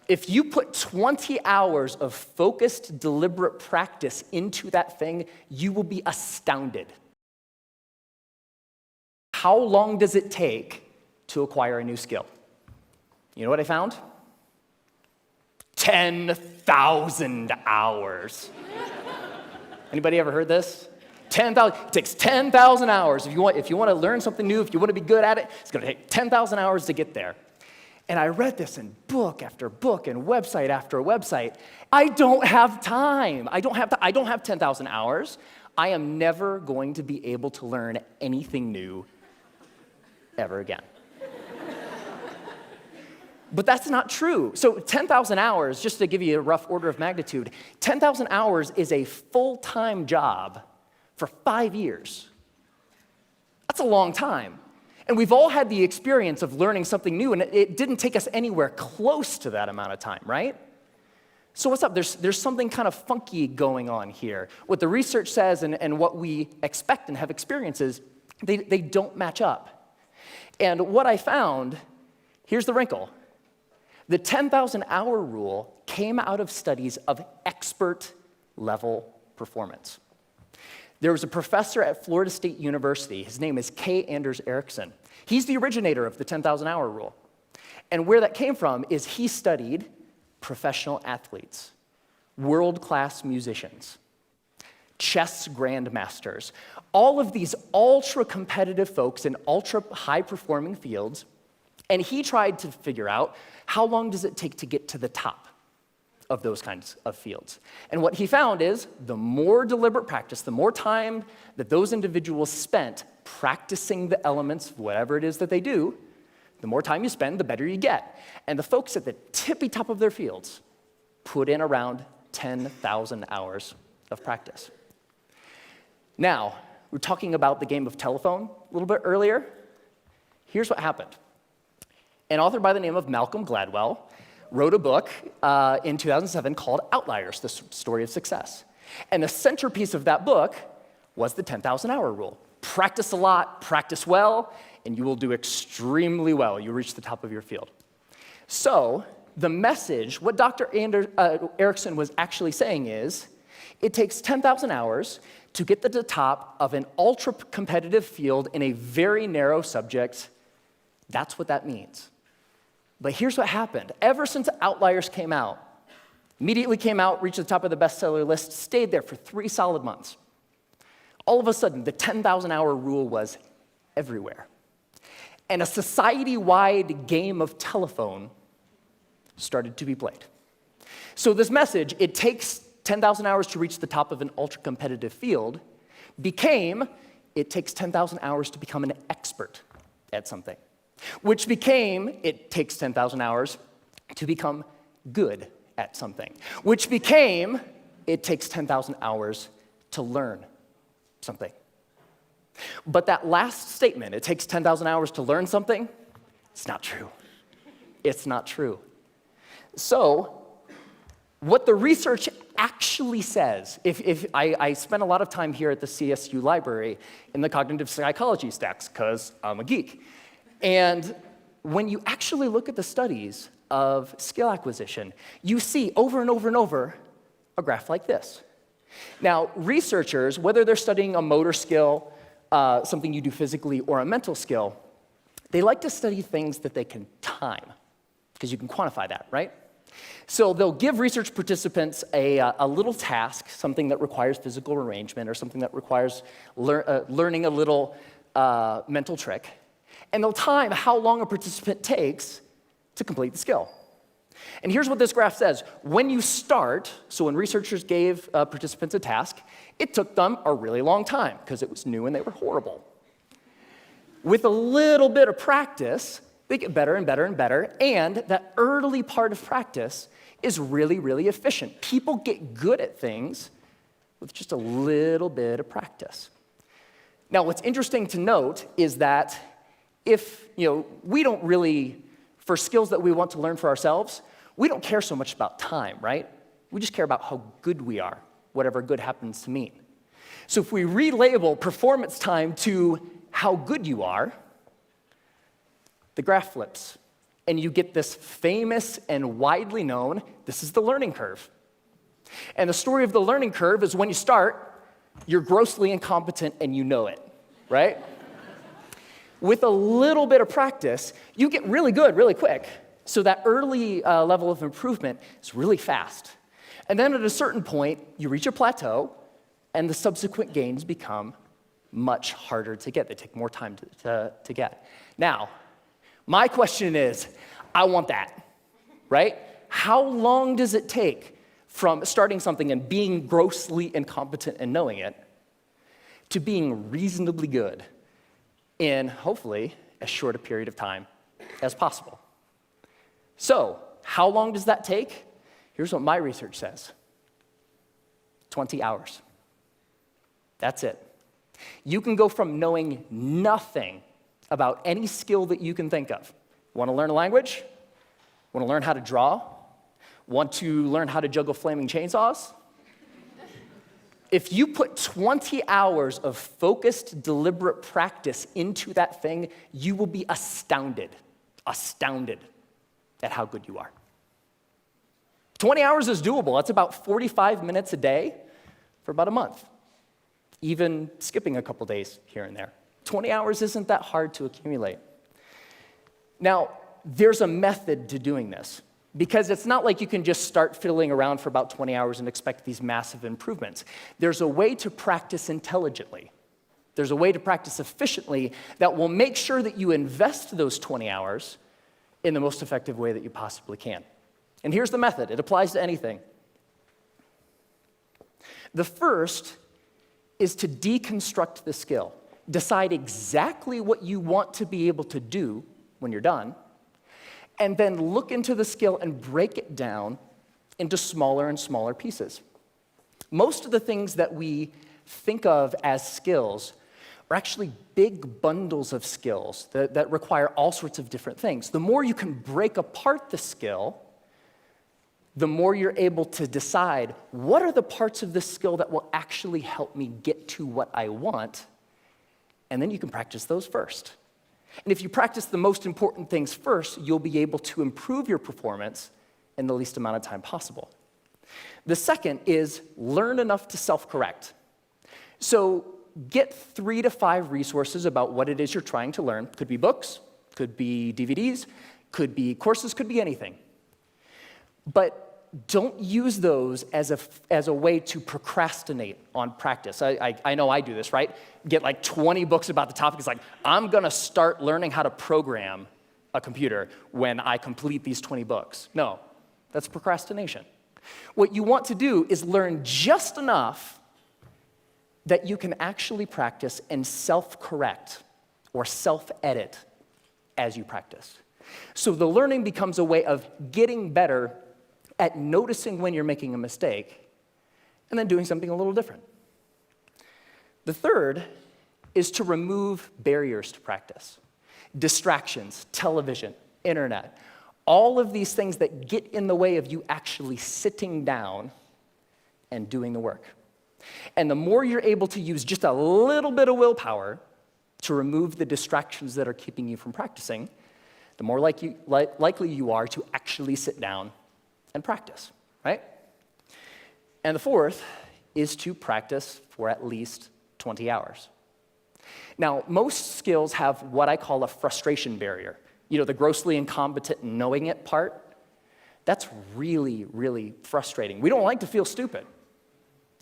if you put 20 hours of focused, deliberate practice into that thing, you will be astounded. How long does it take to acquire a new skill? You know what I found? 10,000 hours. Anybody ever heard this? 10,000. It takes 10,000 hours. If you want to learn something new, if you want to be good at it, it's going to take 10,000 hours to get there. And I read this in book after book and website after website. I don't have time. I don't have 10,000 hours. I am never going to be able to learn anything new ever again. But that's not true. So 10,000 hours, just to give you a rough order of magnitude, 10,000 hours is a full-time job for 5 years. That's a long time. And we've all had the experience of learning something new, and it didn't take us anywhere close to that amount of time, right? So what's up? There's something kind of funky going on here. What the research says and what we expect and have experiences, they don't match up. And what I found, here's the wrinkle. The 10,000-hour rule came out of studies of expert-level performance. There was a professor at Florida State University. His name is K. Anders Ericsson. He's the originator of the 10,000-hour rule. And where that came from is he studied professional athletes, world-class musicians, chess grandmasters, all of these ultra-competitive folks in ultra-high-performing fields, and he tried to figure out how long does it take to get to the top of those kinds of fields. And what he found is the more deliberate practice, the more time that those individuals spent practicing the elements of whatever it is that they do, the more time you spend, the better you get. And the folks at the tippy top of their fields put in around 10,000 hours of practice. Now, we were talking about the game of telephone a little bit earlier. Here's what happened. An author by the name of Malcolm Gladwell wrote a book in 2007 called Outliers, the Story of Success. And the centerpiece of that book was the 10,000-hour rule. Practice a lot, practice well, and you will do extremely well. You'll reach the top of your field. So the message, what Dr. Ericsson was actually saying is, it takes 10,000 hours to get to the top of an ultra-competitive field in a very narrow subject. That's what that means. But here's what happened. Ever since Outliers came out, immediately came out, reached the top of the bestseller list, stayed there for 3 solid months. All of a sudden, the 10,000-hour rule was everywhere. And a society-wide game of telephone started to be played. So this message, it takes 10,000 hours to reach the top of an ultra-competitive field, became, it takes 10,000 hours to become an expert at something. Which became, it takes 10,000 hours to become good at something. Which became, it takes 10,000 hours to learn something. But that last statement, it takes 10,000 hours to learn something, it's not true. It's not true. So, what the research actually says, if I spent a lot of time here at the CSU library in the cognitive psychology stacks, because I'm a geek. And when you actually look at the studies of skill acquisition, you see over and over and over a graph like this. Now, researchers, whether they're studying a motor skill, something you do physically, or a mental skill, they like to study things that they can time, because you can quantify that, right? So they'll give research participants a little task, something that requires physical arrangement, or something that requires learning a little mental trick, and they'll time how long a participant takes to complete the skill. And here's what this graph says. When you start, so when researchers gave participants a task, it took them a really long time because it was new and they were horrible. With a little bit of practice, they get better and better and better, and that early part of practice is really, really efficient. People get good at things with just a little bit of practice. Now, what's interesting to note is that if, we don't really, for skills that we want to learn for ourselves, we don't care so much about time, right? We just care about how good we are, whatever good happens to mean. So if we relabel performance time to how good you are, the graph flips. and you get this famous and widely known, this is the learning curve. And the story of the learning curve is when you start, you're grossly incompetent and you know it, right? With a little bit of practice, you get really good really quick. So that early level of improvement is really fast. And then at a certain point, you reach a plateau, and the subsequent gains become much harder to get. They take more time to get. Now, my question is, I want that, right? How long does it take from starting something and being grossly incompetent and knowing it to being reasonably good in, hopefully, as short a period of time as possible? So, how long does that take? Here's what my research says. 20 hours. That's it. You can go from knowing nothing about any skill that you can think of. Want to learn a language? Want to learn how to draw? Want to learn how to juggle flaming chainsaws? If you put 20 hours of focused, deliberate practice into that thing, you will be astounded at how good you are. 20 hours is doable. That's about 45 minutes a day for about a month, even skipping a couple days here and there. 20 hours isn't that hard to accumulate. Now, there's a method to doing this, because it's not like you can just start fiddling around for about 20 hours and expect these massive improvements. There's a way to practice intelligently. There's a way to practice efficiently that will make sure that you invest those 20 hours in the most effective way that you possibly can. And here's the method. It applies to anything. The first is to deconstruct the skill. Decide exactly what you want to be able to do when you're done, and then look into the skill and break it down into smaller and smaller pieces. Most of the things that we think of as skills are actually big bundles of skills that require all sorts of different things. The more you can break apart the skill, the more you're able to decide what are the parts of this skill that will actually help me get to what I want, and then you can practice those first. And if you practice the most important things first, you'll be able to improve your performance in the least amount of time possible. The second is learn enough to self-correct. So get 3 to 5 resources about what it is you're trying to learn. Could be books, could be DVDs, could be courses, could be anything. But don't use those as a way to procrastinate on practice. I know I do this, right? Get like 20 books about the topic. It's like, I'm gonna start learning how to program a computer when I complete these 20 books. No, that's procrastination. What you want to do is learn just enough that you can actually practice and self-correct or self-edit as you practice. So the learning becomes a way of getting better at noticing when you're making a mistake and then doing something a little different. The third is to remove barriers to practice. Distractions, television, internet, all of these things that get in the way of you actually sitting down and doing the work. And the more you're able to use just a little bit of willpower to remove the distractions that are keeping you from practicing, the more likely you are to actually sit down and practice, right? And the fourth is to practice for at least 20 hours. Now, most skills have what I call a frustration barrier. You know, the grossly incompetent knowing it part. That's really, really frustrating. We don't like to feel stupid.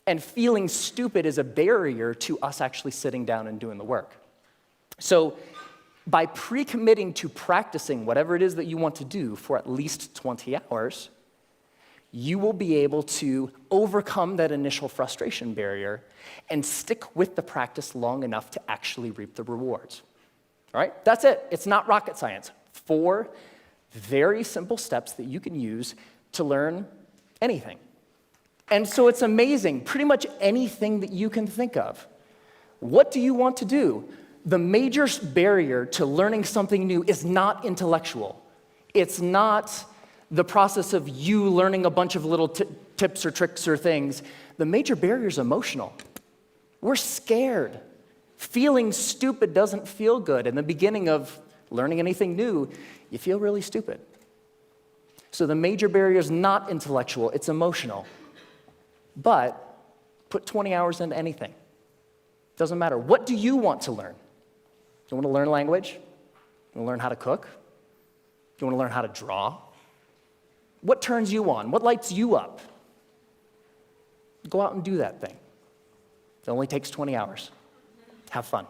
And feeling stupid is a barrier to us actually sitting down and doing the work. So by pre-committing to practicing whatever it is that you want to do for at least 20 hours, you will be able to overcome that initial frustration barrier and stick with the practice long enough to actually reap the rewards. All right? That's it. It's not rocket science. 4 very simple steps that you can use to learn anything. And so it's amazing, pretty much anything that you can think of. What do you want to do? The major barrier to learning something new is not intellectual. It's not the process of you learning a bunch of little tips or tricks or things. The major barrier is emotional. We're scared. Feeling stupid doesn't feel good. In the beginning of learning anything new, you feel really stupid. So the major barrier is not intellectual, it's emotional. But put 20 hours into anything. Doesn't matter. What do you want to learn? Do you want to learn language? Do you want to learn how to cook? Do you want to learn how to draw? What turns you on? What lights you up? Go out and do that thing. It only takes 20 hours. Have fun.